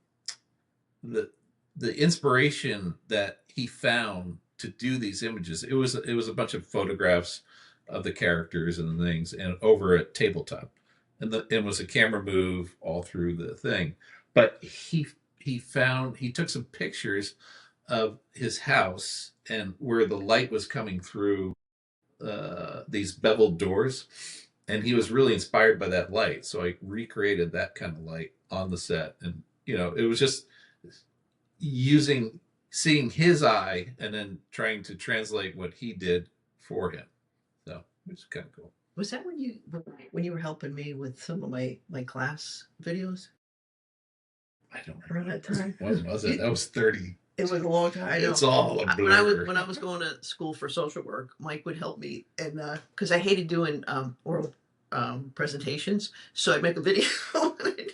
the inspiration that he found to do these images, it was a bunch of photographs of the characters and things, and over a tabletop, and it was a camera move all through the thing. But he took some pictures of his house and where the light was coming through these beveled doors, and he was really inspired by that light. So I recreated that kind of light on the set, and it was just seeing his eye and then trying to translate what he did for him. So it's kind of cool. Was that when you were helping me with some of my class videos? I don't remember that time. When was it? That was 30. It was a long time. I know. It's all a blur. When I was going to school for social work, Mike would help me, and because I hated doing oral presentations, so I'd make a video.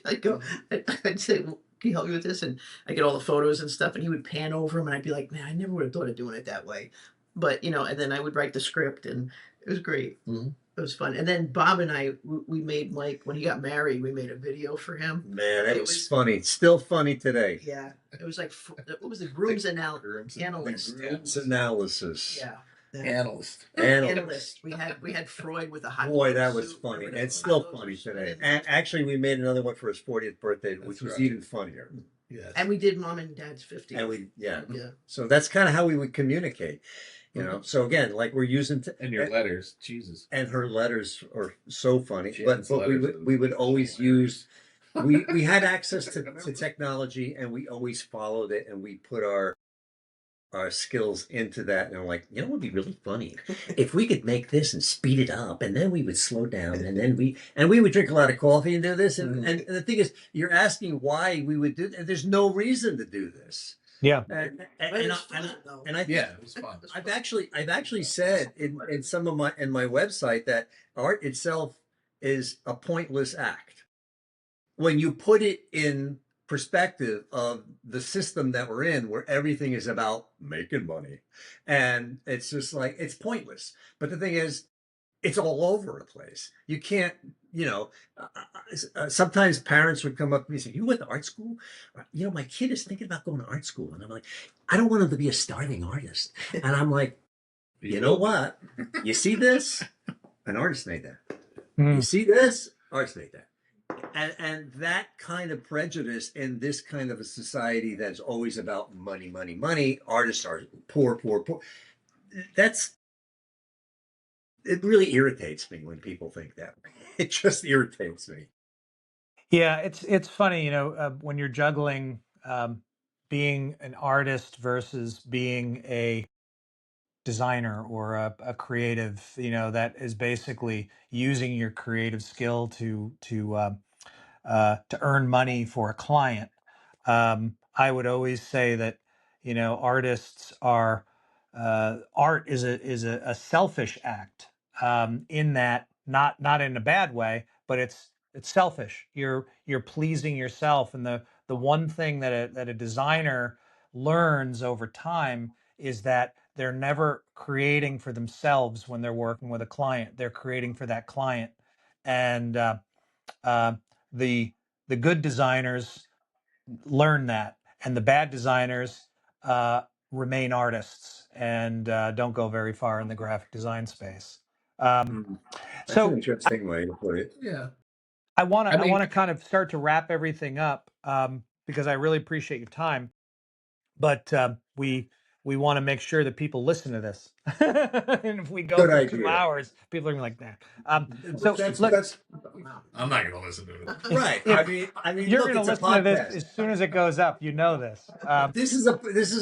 I'd say, well, can you help me with this? And I get all the photos and stuff, and he would pan over them, and I'd be like, man, I never would have thought of doing it that way. But and then I would write the script, and it was great. Mm-hmm. It was fun. And then Bob and I, we made Mike, when he got married, we made a video for him. Man, it was funny. It's still funny today. Yeah. It was like, what was it? Groom's analysis. Groom's analysis. Yeah. Analyst. We had Freud with a hot. Boy, that was funny. It's still funny today. And actually, we made another one for his 40th birthday, which was even funnier. Yes. And we did Mom and Dad's 50th. And yeah. So that's kind of how we would communicate. So again, like we're using and your letters, Jesus, and her letters are so funny. But we would always use. We had access to technology, and we always followed it, and we put our skills into that. And I'm like, it would be really funny if we could make this and speed it up, and then we would slow down, and then we would drink a lot of coffee and do this. And the thing is, you're asking why we would do. And there's no reason to do this. Yeah, and I it was fun. I've actually said in some of my website that art itself is a pointless act when you put it in perspective of the system that we're in, where everything is about making money, and it's just like it's pointless. But the thing is, it's all over the place. You can't, sometimes parents would come up to me and say, you went to art school? My kid is thinking about going to art school. And I'm like, I don't want him to be a starving artist. And I'm like, you know what? You see this? An artist made that. You see this? Artist made that. And that kind of prejudice in this kind of a society that's always about money, money, money, artists are poor, poor, poor. It really irritates me when people think that. It just irritates me. Yeah, it's funny, when you're juggling being an artist versus being a designer or a creative, that is basically using your creative skill to earn money for a client. I would always say that artists are art is a selfish act, in that not in a bad way, but it's selfish. You're pleasing yourself, and the one thing that a designer learns over time is that they're never creating for themselves when they're working with a client. They're creating for that client, and the good designers learn that, and the bad designers remain artists and don't go very far in the graphic design space. That's an interesting way to put it. Yeah. I want to kind of start to wrap everything up, because I really appreciate your time, but we want to make sure that people listen to this. And if we go for 2 hours, people are going to be like that. So that's I'm not going to listen to it. Right. I mean, you're look, going to it's listen a to podcast. this as soon as it goes up. You know this. This is a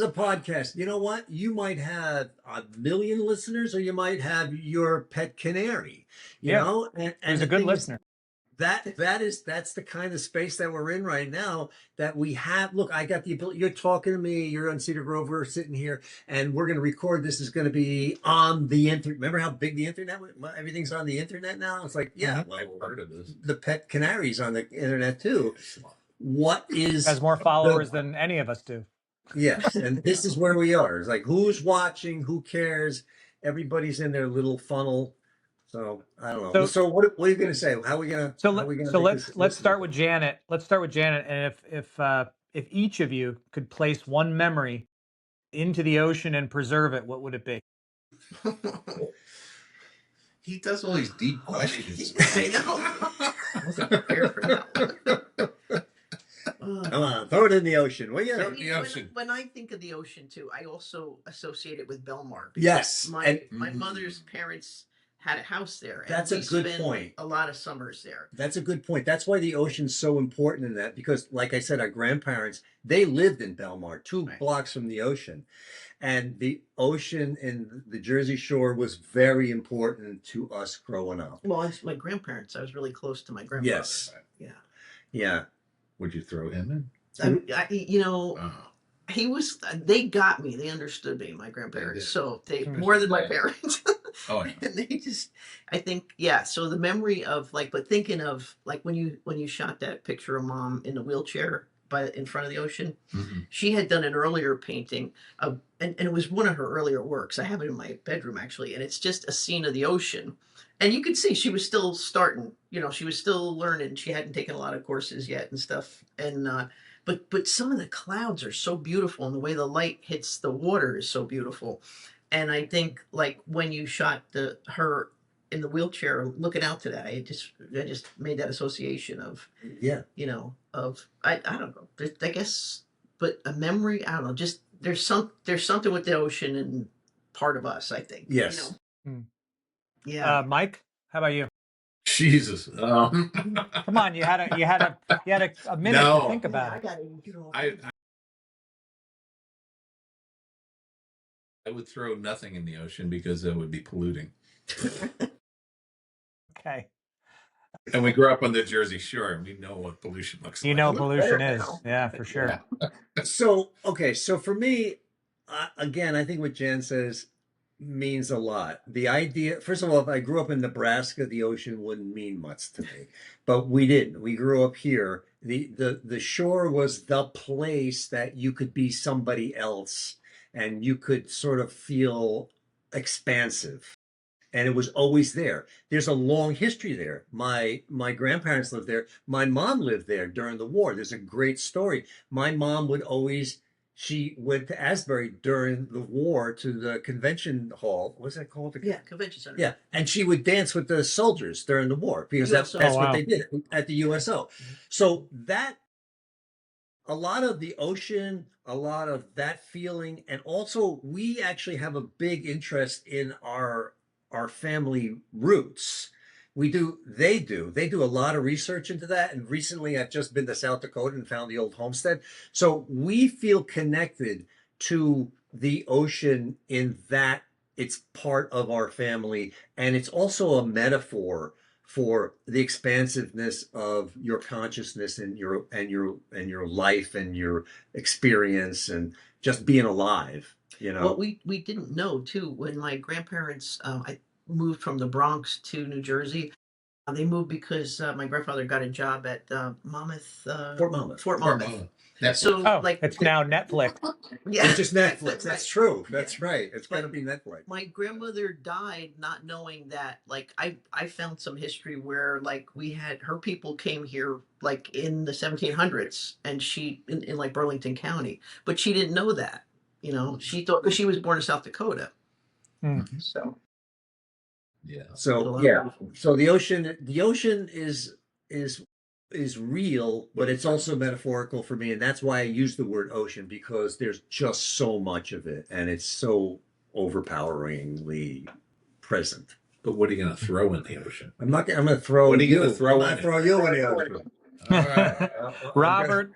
podcast. You know what? You might have 1 million listeners, or you might have your pet canary. You know, and he's a good listener. that's the kind of space that we're in right now, that we have. Look, I got the ability. You're talking to me. You're on Cedar Grove. We're sitting here, and we're going to record. This is going to be on the internet. Remember how big the internet was? Everything's on the internet now. It's like, yeah, I've heard of this. the pet canaries on the internet too. What is Has more followers than any of us do. Yes, and this is where we are. It's like, who's watching? Who cares? Everybody's in their little funnel. So I don't know. So what are you going to say? How are we going to? Let's start with Janet. Let's start with Janet. And if each of you could place one memory into the ocean and preserve it, what would it be? He does all these deep questions. I know. I wasn't prepared for that one. Come on, throw it in the ocean, will you? Throw it in the ocean. When I think of the ocean too, I also associate it with Belmar. Yes, my mother's parents had a house there. And that's a good point. A lot of summers there. That's a good point. That's why the ocean's so important in that, because, like I said, our grandparents, they lived in Belmar, 2 blocks from the ocean. And the ocean in the Jersey Shore was very important to us growing up. Well, my grandparents, I was really close to my grandfather. Yes. Yeah. Yeah. Would you throw him in? He was. They got me. They understood me. My grandparents, so they more than my parents. Oh, yeah. And they just, I think, yeah. So the memory of but thinking of when you shot that picture of Mom in the wheelchair in front of the ocean, she had done an earlier painting of, and it was one of her earlier works. I have it in my bedroom actually, and it's just a scene of the ocean. And you could see she was still starting, she was still learning. She hadn't taken a lot of courses yet and stuff. And, but some of the clouds are so beautiful, and the way the light hits the water is so beautiful. And I think when you shot her in the wheelchair looking out to that, I just made that association of, I don't know, I guess, but a memory, I don't know, just there's something with the ocean and part of us, I think. Yes. Yeah. Mike, how about you? Jesus. Come on, you had a minute to think about it. I would throw nothing in the ocean because it would be polluting. Okay. And we grew up on the Jersey Shore, and we know what pollution looks like. Pollution is. Yeah, for sure. Yeah. So for me, again, I think what Jan says means a lot. The idea, first of all, if I grew up in Nebraska, the ocean wouldn't mean much to me, but we didn't. We grew up here. The shore was the place that you could be somebody else, and you could sort of feel expansive. And it was always there. There's a long history there. My grandparents lived there. My mom lived there during the war. There's a great story. My mom she went to Asbury during the war to the convention hall. What's that called? Convention center. Yeah, and she would dance with the soldiers during the war because that's what they did at the USO. Mm-hmm. So a lot of the ocean, a lot of that feeling, and also we actually have a big interest in our family roots. They do a lot of research into that. And recently I've just been to South Dakota and found the old homestead. So we feel connected to the ocean in that it's part of our family. And it's also a metaphor for the expansiveness of your consciousness and your life and your experience and just being alive. Well, we didn't know too when my grandparents I moved from the Bronx to New Jersey. They moved because my grandfather got a job at Fort Monmouth. So it's now Netflix. Yeah, it's just Netflix. That's true. That's right. It's going to be Netflix. My grandmother died not knowing that. I found some history where her people came here in the 1700s, and she in Burlington County, but she didn't know that. She thought, because she was born in South Dakota. Mm-hmm. So the ocean is real, but it's also metaphorical for me, and that's why I use the word ocean, because there's just so much of it, and it's so overpoweringly present. But what are you going to throw in the ocean? I'm going to throw. What are you going to throw in? Throw you in the ocean. All right. Robert,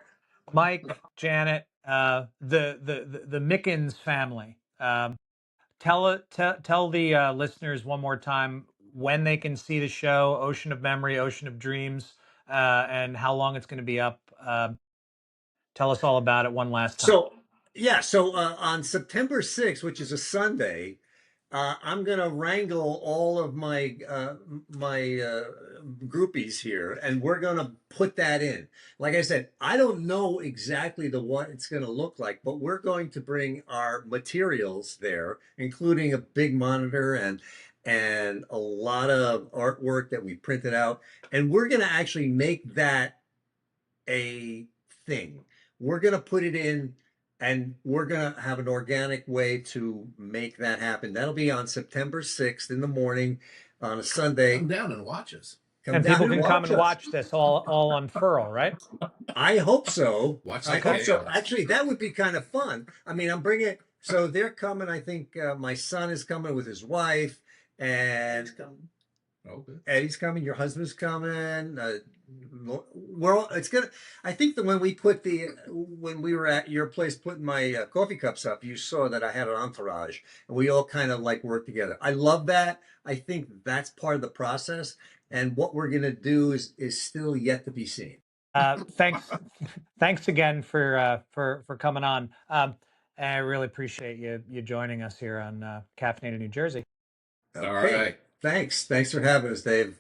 Mike, Janet, the Mickens family. Tell the listeners one more time when they can see the show, Ocean of Memory, Ocean of Dreams, and how long it's going to be up. Tell us all about it one last time. So, yeah, so on September 6th, which is a Sunday, I'm gonna wrangle all of my groupies here, and we're gonna put that in. Like I said, I don't know exactly what it's gonna look like, but we're going to bring our materials there, including a big monitor and a lot of artwork that we printed out, and we're gonna actually make that a thing. We're going to put it in and we're going to have an organic way to make that happen. That'll be on September 6th in the morning on a Sunday. Come down and watch us. And people can come and watch this all unfurl, right? I hope so. Watch I the hope so. chaos. Actually, that would be kind of fun. I mean, I'm bringing, so they're coming. I think my son is coming with his wife, and Oh, good. Eddie's coming. Your husband's coming. We're all, it's gonna. I think that when we were at your place putting my coffee cups up, you saw that I had an entourage, and we all kind of like work together. I love that. I think that's part of the process, and what we're gonna do is still yet to be seen. Thanks again for coming on. I really appreciate you joining us here on Caffeinated New Jersey. All right. Thanks for having us, Dave.